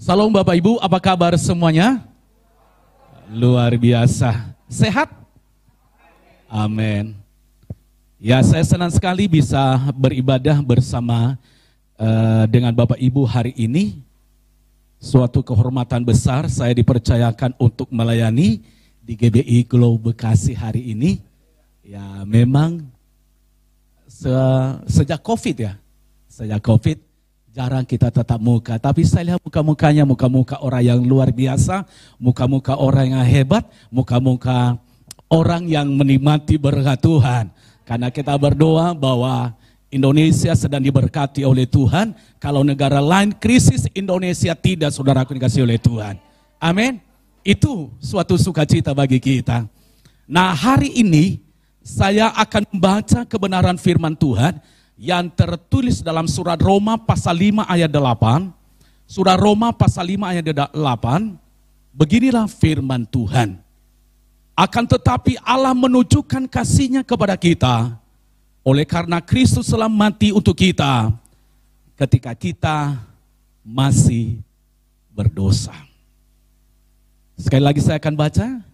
Salam Bapak Ibu, apa kabar semuanya? Luar biasa. Sehat? Amin. Ya, saya senang sekali bisa beribadah bersama dengan Bapak Ibu hari ini. Suatu kehormatan besar saya dipercayakan untuk melayani di GBI Glow Bekasi hari ini. Ya, memang sejak COVID ya. Sejak COVID jarang kita tatap muka, tapi saya lihat muka-mukanya, muka-muka orang yang luar biasa, muka-muka orang yang hebat, muka-muka orang yang menikmati berkat Tuhan. Karena kita berdoa bahwa Indonesia sedang diberkati oleh Tuhan. Kalau negara lain krisis, Indonesia tidak, saudaraku, dikasih oleh Tuhan. Amin. Itu suatu sukacita bagi kita. Nah, hari ini saya akan membaca kebenaran firman Tuhan yang tertulis dalam surat Roma pasal 5 ayat 8. Surat Roma pasal 5 ayat 8. Beginilah firman Tuhan. Akan tetapi Allah menunjukkan kasih-Nya kepada kita oleh karena Kristus telah mati untuk kita ketika kita masih berdosa. Sekali lagi saya akan baca.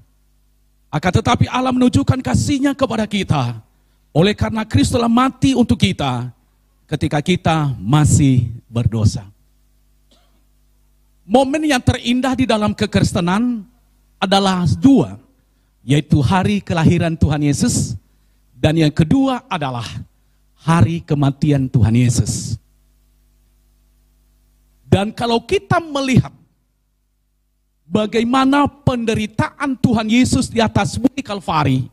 Akan tetapi Allah menunjukkan kasih-Nya kepada kita oleh karena Kristus telah mati untuk kita ketika kita masih berdosa. Momen yang terindah di dalam kekristenan adalah dua, yaitu hari kelahiran Tuhan Yesus, dan yang kedua adalah hari kematian Tuhan Yesus. Dan kalau kita melihat bagaimana penderitaan Tuhan Yesus di atas bukit Kalvari,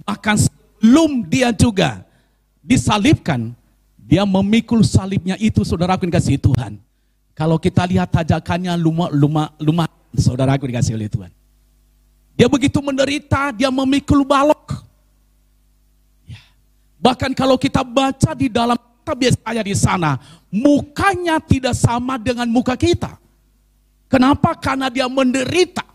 bahkan sebelum dia juga disalibkan, dia memikul salibnya itu, saudaraku dikasih Tuhan. Kalau kita lihat tajakannya lumah, saudaraku dikasih oleh Tuhan. Dia begitu menderita, dia memikul balok. Ya. Bahkan kalau kita baca di dalam kitab Yesaya di sana, mukanya tidak sama dengan muka kita. Kenapa? Karena dia menderita,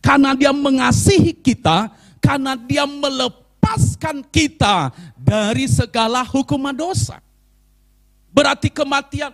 karena dia mengasihi kita, karena dia melepaskan kita dari segala hukuman dosa. Berarti kematian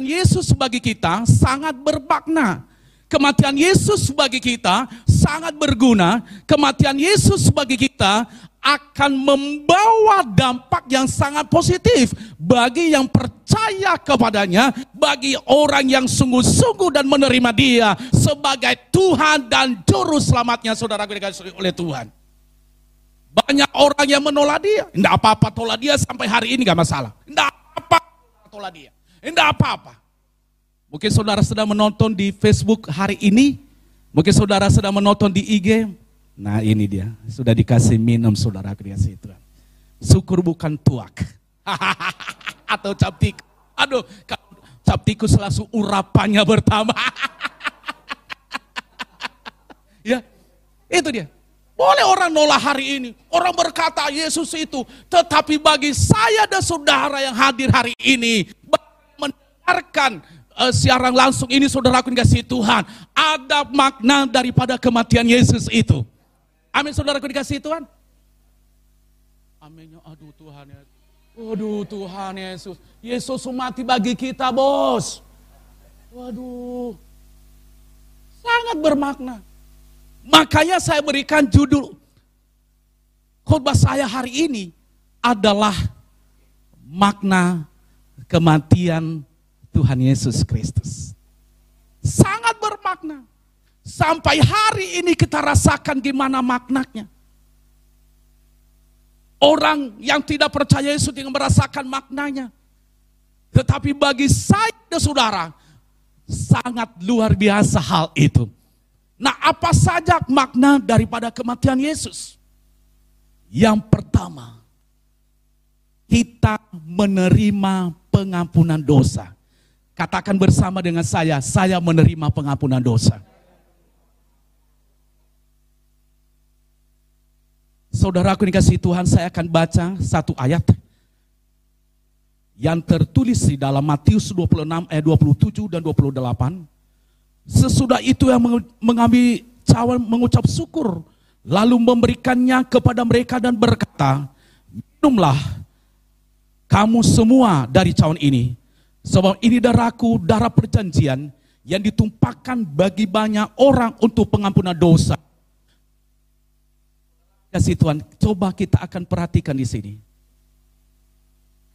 Yesus bagi kita sangat bermakna. Kematian Yesus bagi kita sangat berguna. Kematian Yesus bagi kita akan membawa dampak yang sangat positif bagi yang percaya kepadanya, bagi orang yang sungguh-sungguh dan menerima dia sebagai Tuhan dan Juru Selamatnya, saudara dikasih oleh Tuhan. Banyak orang yang menolak dia. Tidak apa-apa tolak dia sampai hari ini, gak masalah. Tidak apa-apa tolak dia. Tidak apa-apa. Mungkin saudara sedang menonton di Facebook hari ini. Mungkin saudara sedang menonton di IG. Nah ini dia, sudah dikasih minum saudara dikasih Tuhan. Syukur bukan tuak. Atau cap tikus. Aduh, cap tikus langsung urapannya bertambah. Ya, itu dia. Boleh orang nolak hari ini. Orang berkata Yesus itu. Tetapi bagi saya dan saudara yang hadir hari ini, mendengarkan siaran langsung ini, saudaraku dikasih Tuhan, ada makna daripada kematian Yesus itu. Amin, saudaraku dikasih Tuhan. Amin. Aduh Tuhan ya. Aduh Tuhan Yesus. Yesus mati bagi kita, bos. Waduh. Sangat bermakna. Makanya saya berikan judul khotbah saya hari ini adalah makna kematian Tuhan Yesus Kristus. Sangat bermakna. Sampai hari ini kita rasakan gimana maknanya. Orang yang tidak percaya Yesus yang merasakan maknanya. Tetapi bagi saya dan saudara, sangat luar biasa hal itu. Nah, apa saja makna daripada kematian Yesus? Yang pertama, kita menerima pengampunan dosa. Katakan bersama dengan saya menerima pengampunan dosa. Saudaraku dikasih Tuhan, saya akan baca satu ayat yang tertulis di dalam Matius 26 ayat 27 dan 28. Sesudah itu yang mengambil cawan mengucap syukur, lalu memberikannya kepada mereka dan berkata, minumlah kamu semua dari cawan ini, Sebab ini darahku, darah perjanjian yang ditumpahkan bagi banyak orang untuk pengampunan dosa. Kasih Tuhan, coba kita akan perhatikan di sini.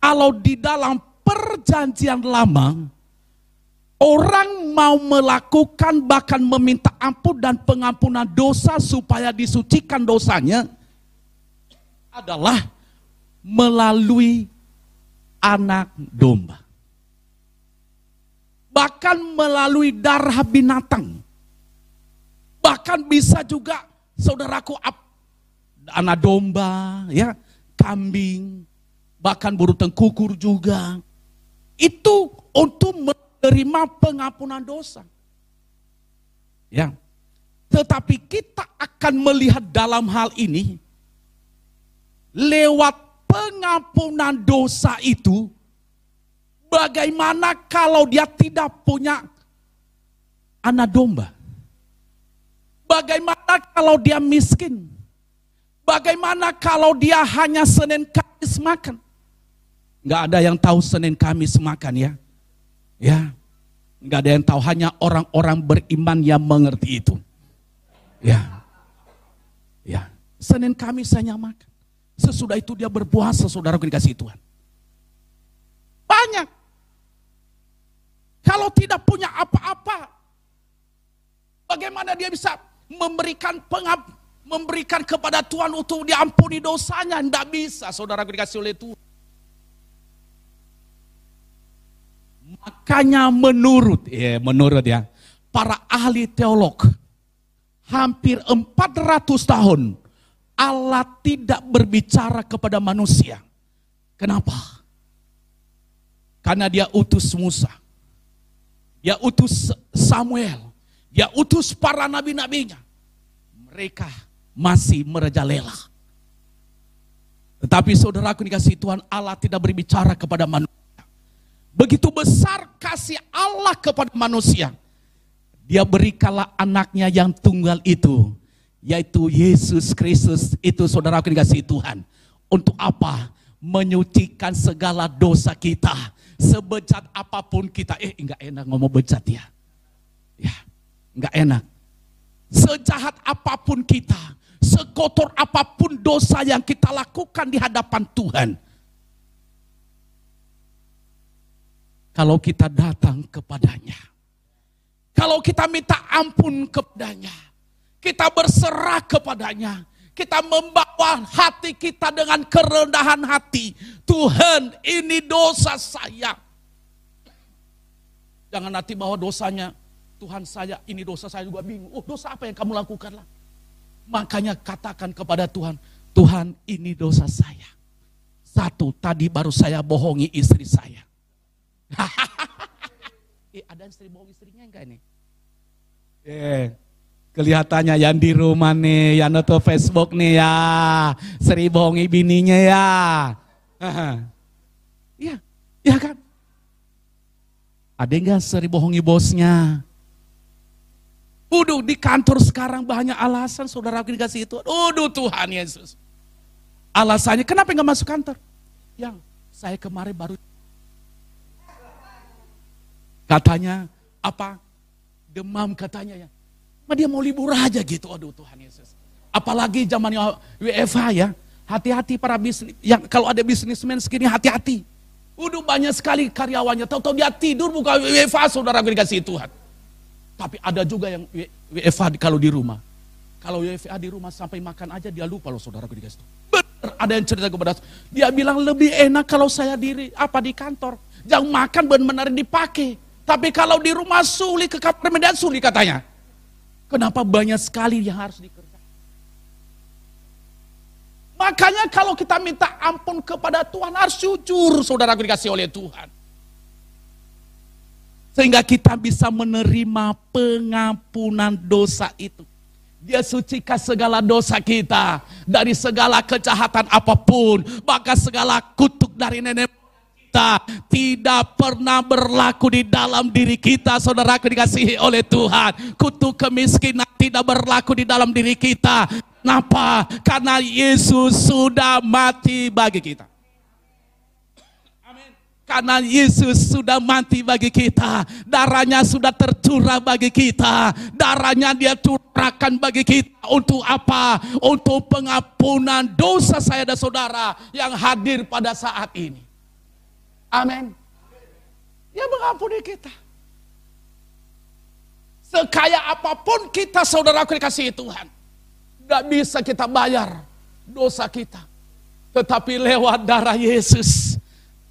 Kalau di dalam perjanjian lama, orang mau melakukan bahkan meminta ampun dan pengampunan dosa supaya disucikan dosanya adalah melalui anak domba. Bahkan melalui darah binatang. Bahkan bisa juga saudaraku anak domba, ya, kambing, bahkan burung tengkukur juga. Itu untuk menerima pengampunan dosa. Ya. Tetapi kita akan melihat dalam hal ini lewat pengampunan dosa itu, bagaimana kalau dia tidak punya anak domba? Bagaimana kalau dia miskin? Bagaimana kalau dia hanya Senin Kamis makan? Nggak ada yang tahu Senin Kamis makan, ya. Ya, nggak ada yang tahu, hanya orang-orang beriman yang mengerti itu. Ya, ya. Senin Kamis hanya makan. Sesudah itu dia berpuasa, saudara dikasih Tuhan. Banyak. Kalau tidak punya apa-apa, bagaimana dia bisa memberikan kepada Tuhan untuk diampuni dosanya? Tidak bisa, saudara dikasih oleh Tuhan. Makanya menurut ya, para ahli teolog, hampir 400 tahun Allah tidak berbicara kepada manusia. Kenapa? Karena dia utus Musa, dia utus Samuel, dia utus para nabi-nabinya. Mereka masih merajalela. Tetapi saudaraku dikasih Tuhan, Allah tidak berbicara kepada manusia. Begitu besar kasih Allah kepada manusia, dia berikanlah anaknya yang tunggal itu, yaitu Yesus Kristus itu, saudaraku dikasih Tuhan. Untuk apa? Menyucikan segala dosa kita. Sebejat apapun kita, enggak enak ngomong bejat ya. Ya, enggak enak. Sejahat apapun kita, sekotor apapun dosa yang kita lakukan di hadapan Tuhan, kalau kita datang kepadanya, kalau kita minta ampun kepadanya, kita berserah kepadanya, kita membawa hati kita dengan kerendahan hati. Tuhan, ini dosa saya. Jangan nanti bawa dosanya, Tuhan saya, ini dosa saya juga bingung. Oh, dosa apa yang kamu lakukan lah? Makanya katakan kepada Tuhan, Tuhan, ini dosa saya. Satu, tadi baru saya bohongi istri saya. Ada istri bohong istrinya enggak nih? Kelihatannya yang di rumah nih, yang nonton Facebook nih ya, sering bohongi bininya ya. Iya, iya kan? Ada enggak sering bohongi bosnya? Udah di kantor sekarang banyak alasan, saudara dikasih itu. Udah Tuhan Yesus. Alasannya kenapa enggak masuk kantor? Yang saya kemarin baru katanya apa? Demam katanya ya. Dia mau libur aja gitu. Aduh Tuhan Yesus. Apalagi zamannya WFH ya. Hati-hati para bisnis. Yang kalau ada bisnismen segini hati-hati. Udah banyak sekali karyawannya. Tahu-tahu dia tidur buka WFH, saudara dikasih Tuhan. Tapi ada juga yang WFH kalau di rumah. Kalau WFH di rumah sampai makan aja dia lupa loh, saudara dikasih Tuhan. Benar, ada yang cerita kepada saya. Dia bilang lebih enak kalau saya di kantor. Jangan makan benar-benar dipakai. Tapi kalau di rumah sulit, ke kamar mandi sulit katanya. Kenapa banyak sekali yang harus dikerjakan? Makanya kalau kita minta ampun kepada Tuhan harus jujur, saudara dikasih oleh Tuhan. Sehingga kita bisa menerima pengampunan dosa itu. Dia sucikan segala dosa kita dari segala kejahatan apapun, bahkan segala kutuk dari nenek kita tidak pernah berlaku di dalam diri kita, saudara dikasihi oleh Tuhan. Kutuk kemiskinan tidak berlaku di dalam diri kita. Kenapa? Karena Yesus sudah mati bagi kita. Amin. Karena Yesus sudah mati bagi kita. Darahnya sudah tercurah bagi kita. Darahnya dia curahkan bagi kita. Untuk apa? Untuk pengampunan dosa saya dan saudara yang hadir pada saat ini. Amin. Dia mengampuni kita. Sekaya apapun kita, saudaraku dikasihi Tuhan, gak bisa kita bayar dosa kita. Tetapi lewat darah Yesus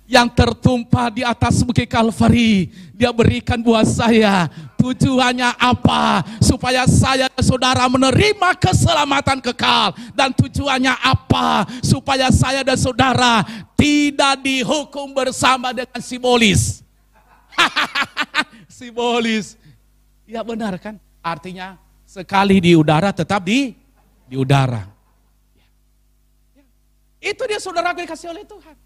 yang tertumpah di atas bukit Kalvari, dia berikan buat saya. Tujuannya apa? Supaya saya dan saudara menerima keselamatan kekal. Dan tujuannya apa? Supaya saya dan saudara tidak dihukum bersama dengan simbolis. Simbolis. Ya benar kan? Artinya sekali di udara tetap di udara. Itu dia saudara dikasih oleh Tuhan.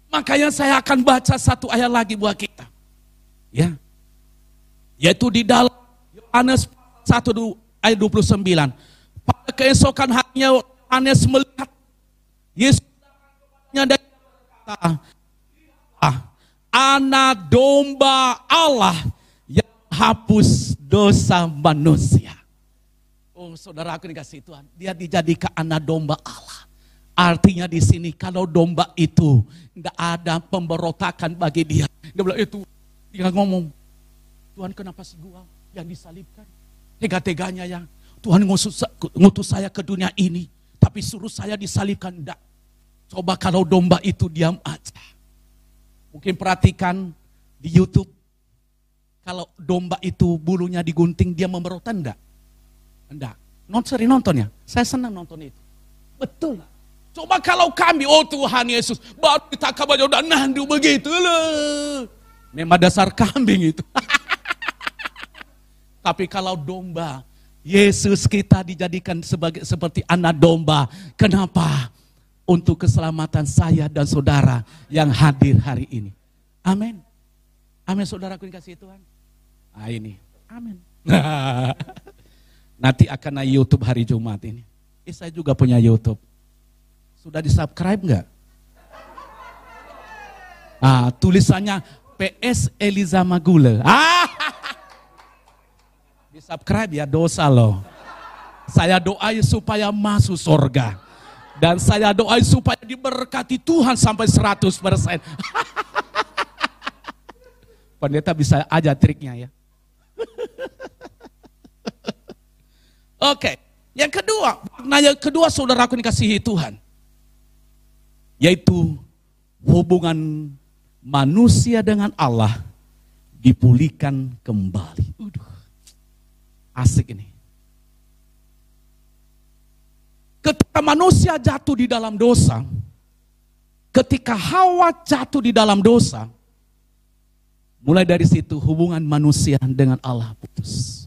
Makanya saya akan baca satu ayat lagi buat kita. Ya. Yaitu di dalam Yohanes 1 ayat 29. Pada keesokan harinya Yohanes melihat Yesus dan berkata, Anak domba Allah yang hapus dosa manusia. Oh saudaraku dikasih Tuhan, dia dijadikan anak domba Allah. Artinya di sini kalau domba itu nggak ada pemberontakan bagi dia. Dia bilang itu, dia ngomong, Tuhan kenapa sih gua yang disalibkan? Tega-teganya ya, Tuhan ngutus saya ke dunia ini, tapi suruh saya disalibkan. Enggak. Coba kalau domba itu diam aja. Mungkin perhatikan di YouTube, kalau domba itu bulunya digunting, dia memberontak enggak? Enggak. Sering nonton ya, saya senang nonton itu. Betul lah. Coba kalau kami, oh Tuhan Yesus, baru kita kabar udah nandu begitu loh. Memang dasar kambing itu. Tapi kalau domba, Yesus kita dijadikan seperti anak domba. Kenapa? Untuk keselamatan saya dan saudara yang hadir hari ini. Amin. Amin saudaraku dikasihi Tuhan. Nah ini, amin. Nanti akan naik YouTube hari Jumat ini. Saya juga punya YouTube. Sudah di-subscribe enggak? Tulisannya PS Eliza Magule. Di-subscribe ya, dosa loh. Saya doain supaya masuk surga. Dan saya doain supaya diberkati Tuhan sampai 100%. Pendeta bisa aja triknya ya. Oke, yang kedua, saudaraku dikasihi Tuhan. Yaitu hubungan manusia dengan Allah dipulihkan kembali. Asik ini. Ketika manusia jatuh di dalam dosa, ketika Hawa jatuh di dalam dosa, mulai dari situ hubungan manusia dengan Allah putus.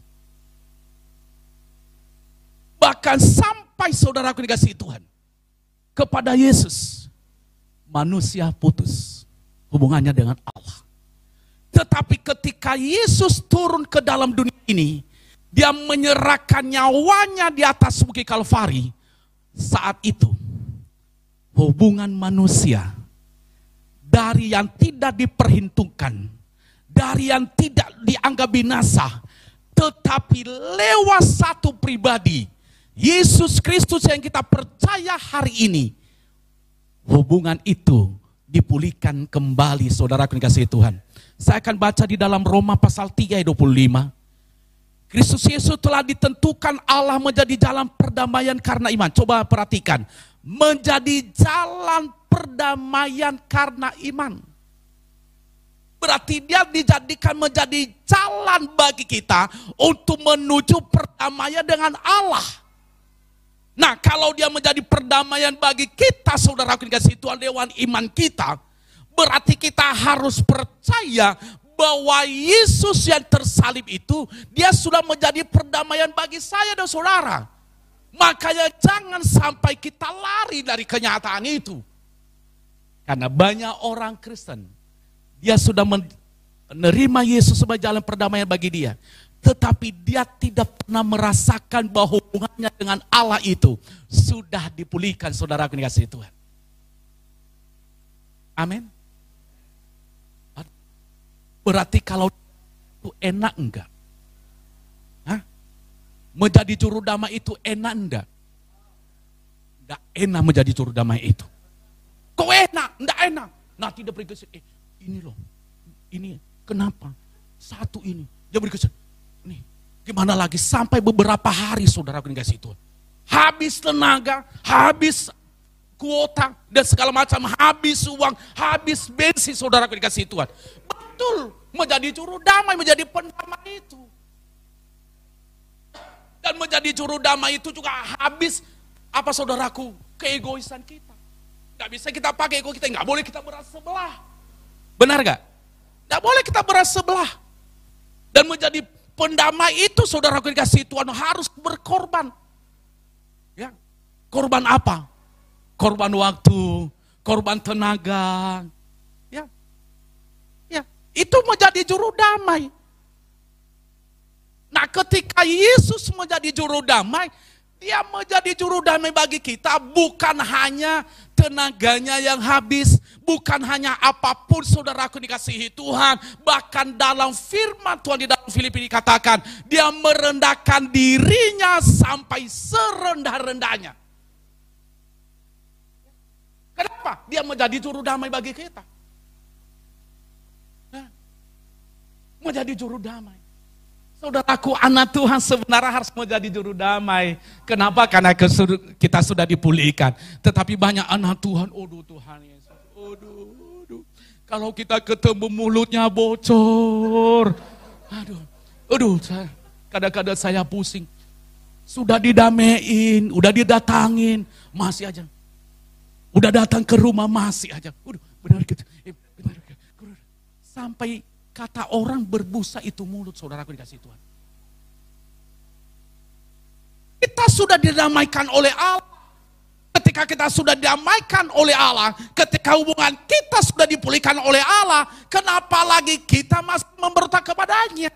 Bahkan sampai saudaraku dikasihi Tuhan, kepada Yesus, manusia putus hubungannya dengan Allah. Tetapi ketika Yesus turun ke dalam dunia ini, dia menyerahkan nyawanya di atas bukit Kalvari. Saat itu, hubungan manusia dari yang tidak diperhitungkan, dari yang tidak dianggap binasa, tetapi lewat satu pribadi, Yesus Kristus yang kita percaya hari ini, hubungan itu dipulihkan kembali, saudaraku dikasihi Tuhan. Saya akan baca di dalam Roma pasal 3 ayat 25. Kristus Yesus telah ditentukan Allah menjadi jalan perdamaian karena iman. Coba perhatikan, menjadi jalan perdamaian karena iman. Berarti dia dijadikan menjadi jalan bagi kita untuk menuju perdamaian dengan Allah. Nah, kalau dia menjadi perdamaian bagi kita, saudaraku dikasihi Tuhan, lewat iman kita, berarti kita harus percaya bahwa Yesus yang tersalib itu, dia sudah menjadi perdamaian bagi saya dan saudara. Makanya jangan sampai kita lari dari kenyataan itu. Karena banyak orang Kristen, dia sudah menerima Yesus sebagai jalan perdamaian bagi dia. Tetapi dia tidak pernah merasakan bahwa hubungannya dengan Allah itu sudah dipulihkan, saudaraku dikasihi Tuhan. Amin. Berarti kalau itu enak enggak? Hah? Menjadi juru damai itu enak enggak? Enggak enak menjadi juru damai itu. Kok enak? Enggak enak. Nanti dia beri kesan, ini loh, ini kenapa? Satu ini, dia beri kesan, nih, gimana lagi? Sampai beberapa hari saudara dikasih itu. Habis tenaga, habis kuota, dan segala macam, habis uang, habis bensin saudara dikasih Tuhan. Betul, menjadi juru damai, menjadi pendamai itu. Dan menjadi juru damai itu juga habis, apa saudaraku, keegoisan kita. Gak bisa kita pakai ego kita, gak boleh kita beras sebelah. Benar gak? Gak boleh kita beras sebelah. Dan menjadi pendamai itu saudaraku dikasih Tuhan harus berkorban. Ya, korban apa? Korban waktu, korban tenaga. Ya, ya, itu menjadi juru damai. Nah, ketika Yesus menjadi juru damai, dia menjadi juru damai bagi kita, bukan hanya tenaganya yang habis, bukan hanya apapun saudaraku dikasihi Tuhan, bahkan dalam firman Tuhan di dalam Filipi dikatakan, dia merendahkan dirinya sampai serendah-rendahnya. Kenapa? Dia menjadi juru damai bagi kita. Menjadi juru damai. Saudaraku, anak Tuhan sebenarnya harus menjadi juru damai. Kenapa? Karena kita sudah dipulihkan. Tetapi banyak anak Tuhan, aduh Tuhan Yesus, aduh. Kalau kita ketemu mulutnya bocor. Aduh, kadang-kadang saya pusing. Sudah didamein, udah didatangin, masih aja. Udah datang ke rumah, masih aja. Benar gitu. Sampai kata orang berbusa itu mulut, saudaraku dikasih Tuhan. Kita sudah didamaikan oleh Allah. Ketika kita sudah didamaikan oleh Allah, ketika hubungan kita sudah dipulihkan oleh Allah, kenapa lagi kita masih memberontak kepadanya?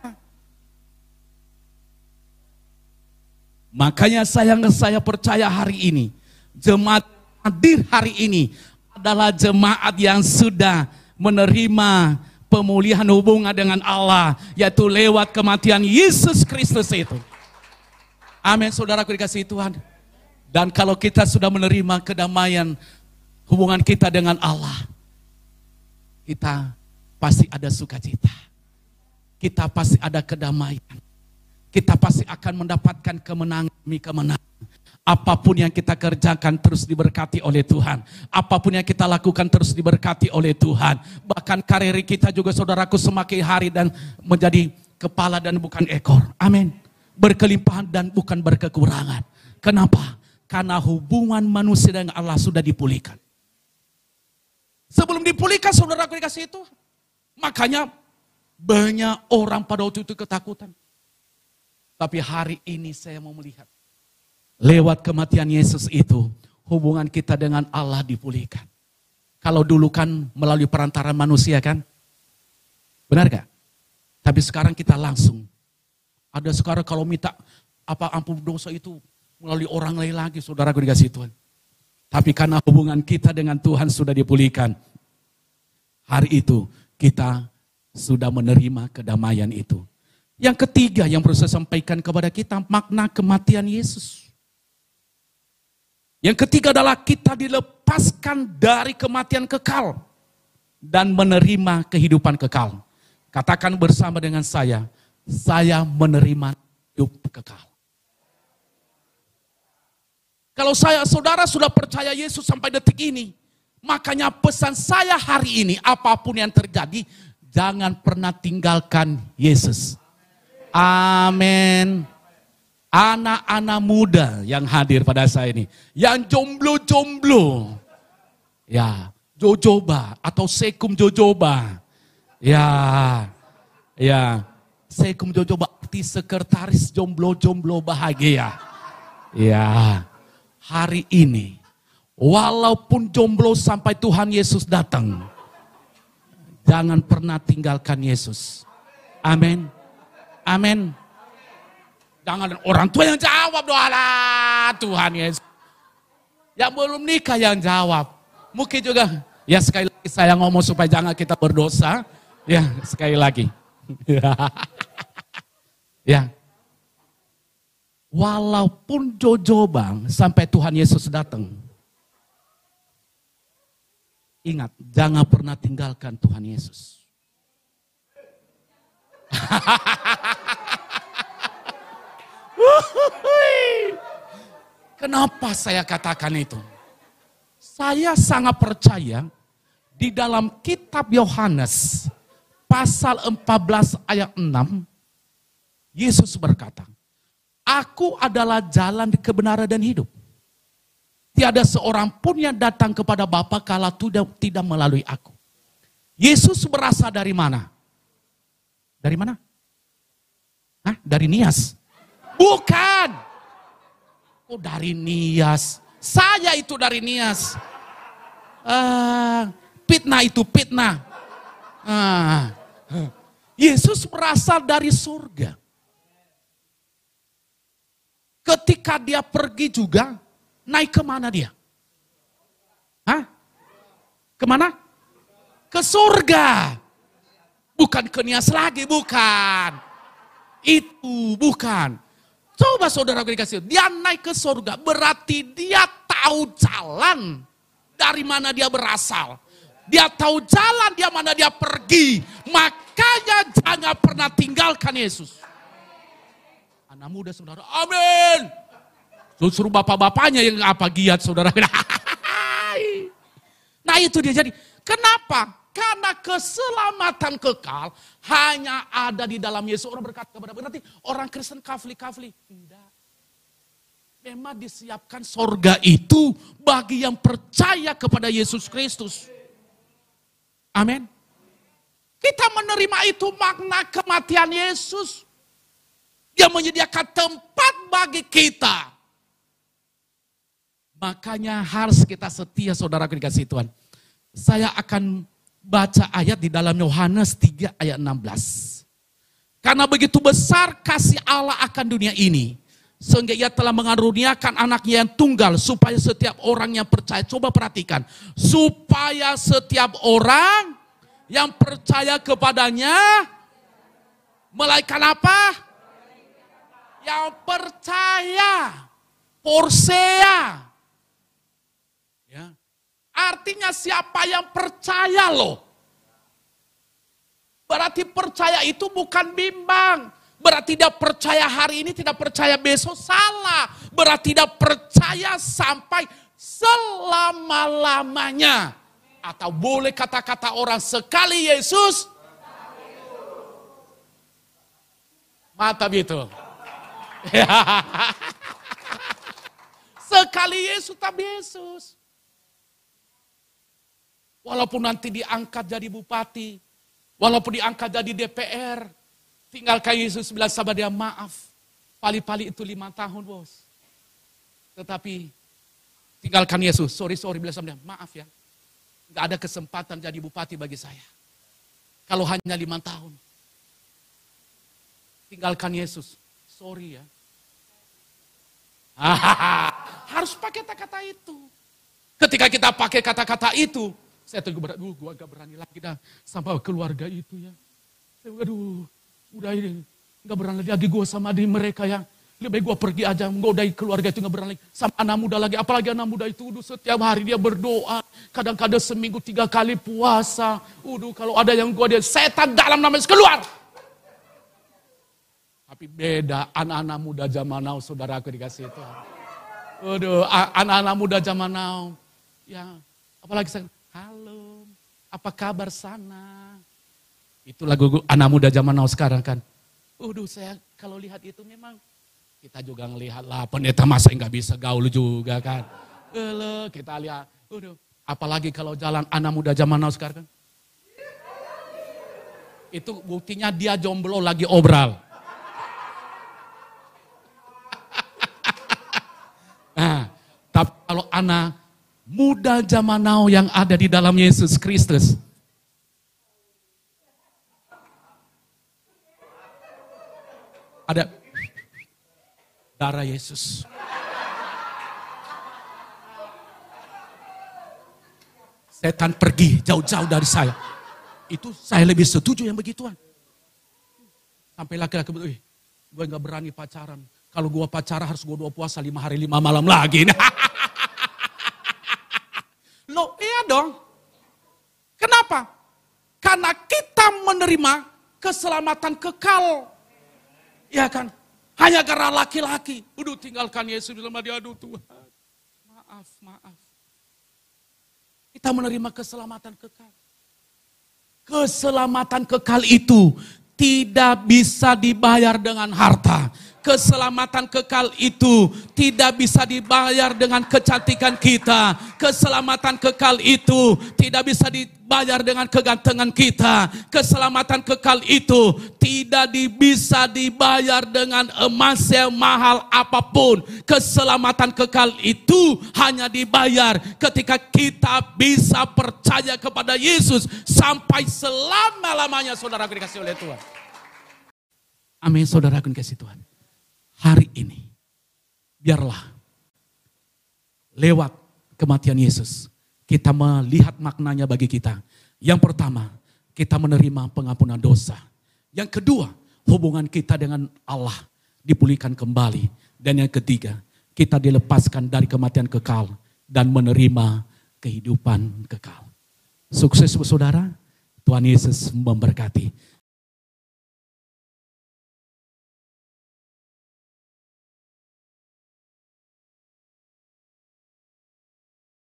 Makanya saya percaya hari ini, jemaat hadir hari ini adalah jemaat yang sudah menerima pemulihan hubungan dengan Allah, yaitu lewat kematian Yesus Kristus itu. Amin, saudaraku dikasihi Tuhan. Dan kalau kita sudah menerima kedamaian hubungan kita dengan Allah, kita pasti ada sukacita. Kita pasti ada kedamaian. Kita pasti akan mendapatkan kemenangan demi kemenangan. Apapun yang kita kerjakan terus diberkati oleh Tuhan. Apapun yang kita lakukan terus diberkati oleh Tuhan. Bahkan karir kita juga saudaraku semakin hari dan menjadi kepala dan bukan ekor. Amin. Berkelimpahan dan bukan berkekurangan. Kenapa? Karena hubungan manusia dengan Allah sudah dipulihkan. Sebelum dipulihkan saudaraku dikasih itu. Makanya banyak orang pada waktu itu ketakutan. Tapi hari ini saya mau melihat. Lewat kematian Yesus itu, hubungan kita dengan Allah dipulihkan. Kalau dulu kan melalui perantaran manusia kan? Benar gak? Tapi sekarang kita langsung. Ada sekarang kalau minta ampun dosa itu melalui orang lain lagi, saudaraku dikasih Tuhan. Tapi karena hubungan kita dengan Tuhan sudah dipulihkan. Hari itu kita sudah menerima kedamaian itu. Yang ketiga yang perlu saya sampaikan kepada kita, makna kematian Yesus. Yang ketiga adalah kita dilepaskan dari kematian kekal dan menerima kehidupan kekal. Katakan bersama dengan saya menerima hidup kekal. Kalau saudara sudah percaya Yesus sampai detik ini, makanya pesan saya hari ini, apapun yang terjadi, jangan pernah tinggalkan Yesus. Amin. Anak-anak muda yang hadir pada saya ini, yang jomblo-jomblo, ya, jojoba atau sekum jojoba, ya, sekum jojoba arti sekretaris jomblo-jomblo bahagia, ya, hari ini, walaupun jomblo sampai Tuhan Yesus datang, jangan pernah tinggalkan Yesus. Amin, amin. Jangan orang tua yang jawab doa lah Tuhan Yesus. Yang belum nikah yang jawab. Mungkin juga, ya sekali lagi saya ngomong supaya jangan kita berdosa. Ya, sekali lagi. Ya. Walaupun Jojo Bang sampai Tuhan Yesus datang. Ingat, jangan pernah tinggalkan Tuhan Yesus. Kenapa saya katakan itu? Saya sangat percaya di dalam kitab Yohanes pasal 14 ayat 6, Yesus berkata, Aku adalah jalan, kebenaran dan hidup. Tiada seorang pun yang datang kepada Bapa kalau tidak melalui aku. Yesus berasal dari mana? Dari mana? Hah? Dari Nias? Bukan. Oh, dari Nias. Saya itu dari Nias. Fitnah itu, fitnah. Yesus berasal dari surga. Ketika dia pergi juga, naik kemana dia? Hah? Kemana? Ke surga. Bukan ke Nias lagi, bukan. Itu, bukan. Coba saudara dikasih, dia naik ke surga, berarti dia tahu jalan dari mana dia berasal. Dia tahu jalan dia mana dia pergi. Makanya jangan pernah tinggalkan Yesus. Anak muda saudara, amin. Suruh bapak-bapaknya yang apa giat saudara. Nah itu dia jadi. Kenapa? Karena keselamatan kekal hanya ada di dalam Yesus. Orang berkata kepada berarti orang Kristen kafli-kafli. Tidak. Memang disiapkan sorga itu bagi yang percaya kepada Yesus Kristus. Amin. Kita menerima itu makna kematian Yesus. Dia menyediakan tempat bagi kita. Makanya harus kita setia saudara dikasih Tuhan. Saya akan baca ayat di dalam Yohanes 3 ayat 16. Karena begitu besar kasih Allah akan dunia ini. Sehingga ia telah mengaruniakan anaknya yang tunggal. Supaya setiap orang yang percaya. Coba perhatikan. Supaya setiap orang yang percaya kepadanya. Melainkan apa? Yang percaya, Porsea. Ya. Artinya siapa yang percaya loh. Berarti percaya itu bukan bimbang. Berarti dia percaya hari ini, tidak percaya besok, salah. Berarti dia percaya sampai selama-lamanya. Atau boleh kata-kata orang sekali Yesus. Mantap itu. Sekali Yesus tapi Yesus. Walaupun nanti diangkat jadi bupati, walaupun diangkat jadi DPR, tinggalkan Yesus bilang sama dia maaf. Pali-pali itu 5 tahun bos. Tetapi tinggalkan Yesus, sorry bilang sama dia maaf ya. Gak ada kesempatan jadi bupati bagi saya. Kalau hanya 5 tahun. Tinggalkan Yesus. Sorry ya. Harus pakai kata-kata itu. Ketika kita pakai kata-kata itu, saya tunggu berat dulu, gue agak berani lagi dah sama keluarga itu ya. Aduh, udah ini nggak berani lagi gue sama di mereka ya. Lebih baik gue pergi aja, gue dari keluarga itu nggak berani lagi. Sama anak muda lagi, apalagi anak muda itu setiap hari dia berdoa. Kadang-kadang seminggu 3 kali puasa. Kalau ada yang gue dia setan dalam namanya keluar. Tapi beda anak-anak muda zaman now, saudaraku dikasih itu. Anak-anak muda zaman now. Ya, apalagi saya, halo, apa kabar sana? Itu lagu anak muda zaman now sekarang kan. Saya kalau lihat itu memang, kita juga ngelihat lah, pendeta masa nggak bisa gaul juga kan. Kita lihat, apalagi kalau jalan anak muda zaman now sekarang kan. Itu buktinya dia jomblo lagi obral. Nah, tapi kalau anak muda zaman now yang ada di dalam Yesus Kristus, ada darah Yesus. Setan pergi jauh-jauh dari saya. Itu saya lebih setuju yang begituan. Sampai laki-laki bilang, gue gak berani pacaran. Kalau gue pacaran harus gue 2 puasa 5 hari 5 malam lagi. Loh iya dong. Kenapa? Karena kita menerima keselamatan kekal. Ya kan? Hanya karena laki-laki. Udah tinggalkan Yesus dalam hati, aduh Tuhan. Maaf. Kita menerima keselamatan kekal. Keselamatan kekal itu tidak bisa dibayar dengan harta. Keselamatan kekal itu tidak bisa dibayar dengan kecantikan kita. Keselamatan kekal itu tidak bisa dibayar dengan kegantengan kita. Keselamatan kekal itu tidak bisa dibayar dengan emas yang mahal apapun. Keselamatan kekal itu hanya dibayar ketika kita bisa percaya kepada Yesus sampai selama-lamanya. Saudara aku dikasih oleh Tuhan. Amin, saudara aku dikasih Tuhan. Hari ini, biarlah lewat kematian Yesus, kita melihat maknanya bagi kita. Yang pertama, kita menerima pengampunan dosa. Yang kedua, hubungan kita dengan Allah dipulihkan kembali. Dan yang ketiga, kita dilepaskan dari kematian kekal dan menerima kehidupan kekal. Sukses saudara, Tuhan Yesus memberkati.